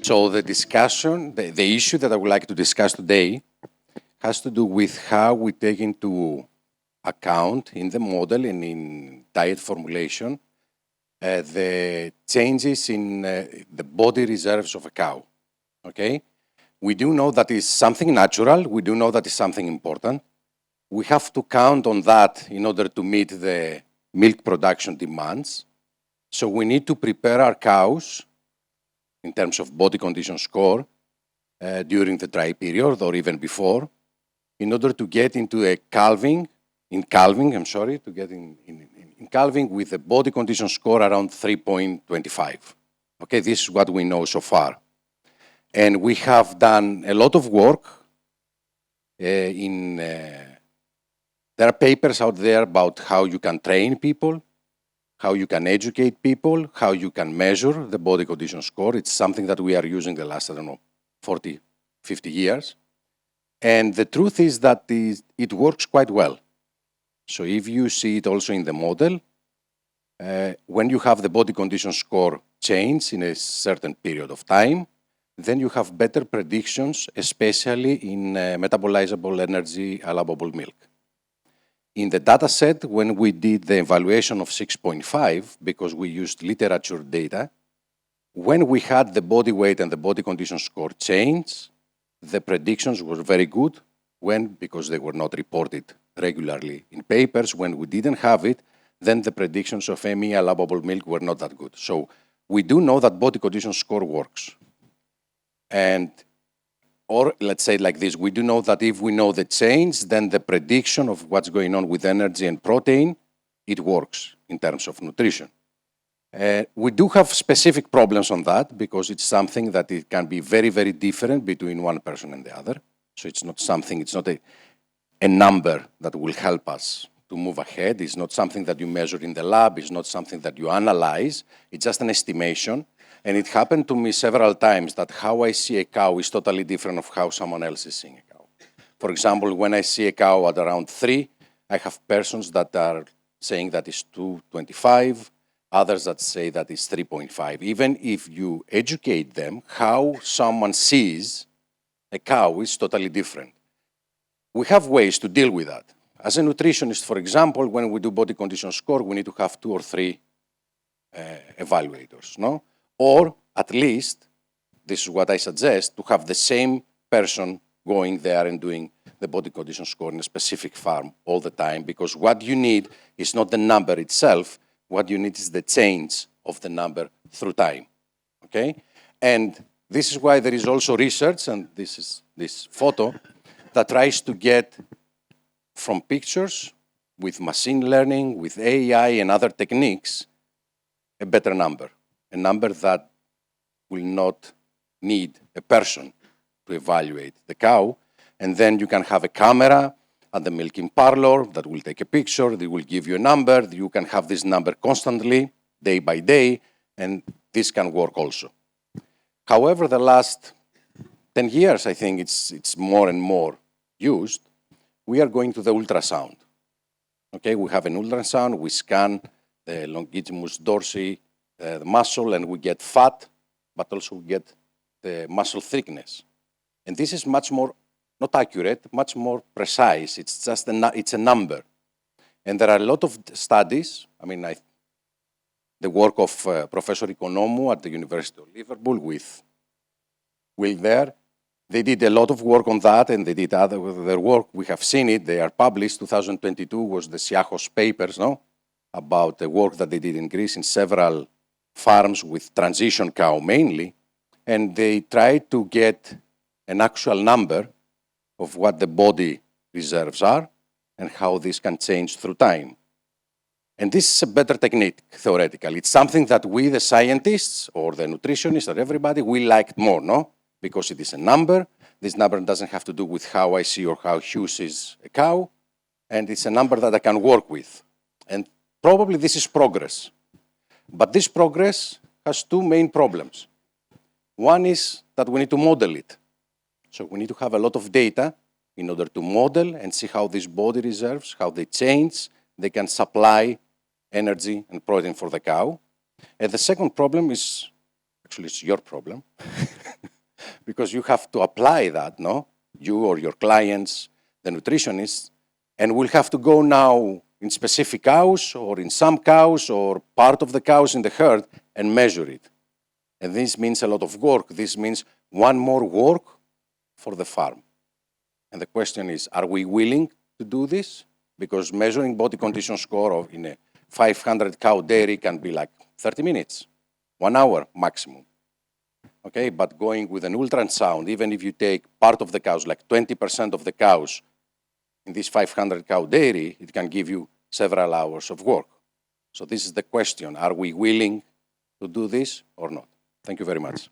So the discussion, the issue that I would like to discuss today has to do with how we take into account in the model and in diet formulation the changes in the body reserves of a cow. Okay? We do know that is something natural. We do know that is something important. We have to count on that in order to meet the milk production demands. So we need to prepare our cows in terms of body condition score during the dry period or even before, in order to get into a calving with a body condition score around 3.25. Okay, this is what we know so far. And we have done a lot of work there are papers out there about how you can train people, how you can educate people, how you can measure the body condition score. It's something that we are using the last, 40, 50 years. And the truth is that it works quite well. So if you see it also in the model, when you have the body condition score change in a certain period of time, then you have better predictions, especially in metabolizable energy allowable milk. In the data set, when we did the evaluation of 6.5, because we used literature data, when we had the body weight and the body condition score change, the predictions were very good because they were not reported regularly in papers. When we didn't have it, then the predictions of ME allowable milk were not that good. So we do know that body condition score works. Or let's say it like this, we do know that if we know the change, then the prediction of what's going on with energy and protein, it works in terms of nutrition. We do have specific problems on that because it's something that it can be very, very different between one person and the other. So it's not a number that will help us to move ahead. It's not something that you measure in the lab. It's not something that you analyze. It's just an estimation. And it happened to me several times that how I see a cow is totally different of how someone else is seeing a cow. For example, when I see a cow at around 3, I have persons that are saying that is 2.25, others that say that is 3.5. Even if you educate them, how someone sees a cow is totally different. We have ways to deal with that. As a nutritionist, for example, when we do body condition score, we need to have 2 or 3 evaluators, no? Or at least, this is what I suggest, to have the same person going there and doing the body condition score in a specific farm all the time, because what you need is not the number itself, what you need is the change of the number through time, okay? And this is why there is also research, and this is this photo, that tries to get from pictures with machine learning, with AI and other techniques, a better number. A number that will not need a person to evaluate the cow. And then you can have a camera at the milking parlor that will take a picture, they will give you a number, you can have this number constantly, day by day, and this can work also. However, the last 10 years, I think it's more and more used, we are going to the ultrasound. Okay, we have an ultrasound, we scan the longissimus dorsi, the muscle, and we get fat, but also we get the muscle thickness. And this is much more, not accurate, much more precise. It's just it's a number. And there are a lot of studies. I mean, the work of Professor Economou at the University of Liverpool with Will there, they did a lot of work on that, and they did their work. We have seen it. They are published. 2022 was the Siachos papers, no? About the work that they did in Greece in several farms with transition cow mainly, and they tried to get an actual number of what the body reserves are and how this can change through time. And this is a better technique, theoretically. It's something that we, the scientists, or the nutritionists, or everybody, we liked more, no? Because it is a number. This number doesn't have to do with how I see or how Hugh sees a cow, and it's a number that I can work with. And probably this is progress. But this progress has 2 main problems. One is that we need to model it. So we need to have a lot of data in order to model and see how these body reserves, how they change, they can supply energy and protein for the cow. And the second problem is, actually it's your problem, because you have to apply that, no? You or your clients, the nutritionists, and we'll have to go now in specific cows or in some cows or part of the cows in the herd and measure it. And this means a lot of work. This means one more work for the farm. And the question is, are we willing to do this? Because measuring body condition score in a 500 cow dairy can be like 30 minutes, 1 hour maximum. Okay, but going with an ultrasound, even if you take part of the cows, like 20% of the cows in this 500 cow dairy, it can give you several hours of work. So this is the question, are we willing to do this or not? Thank you very much.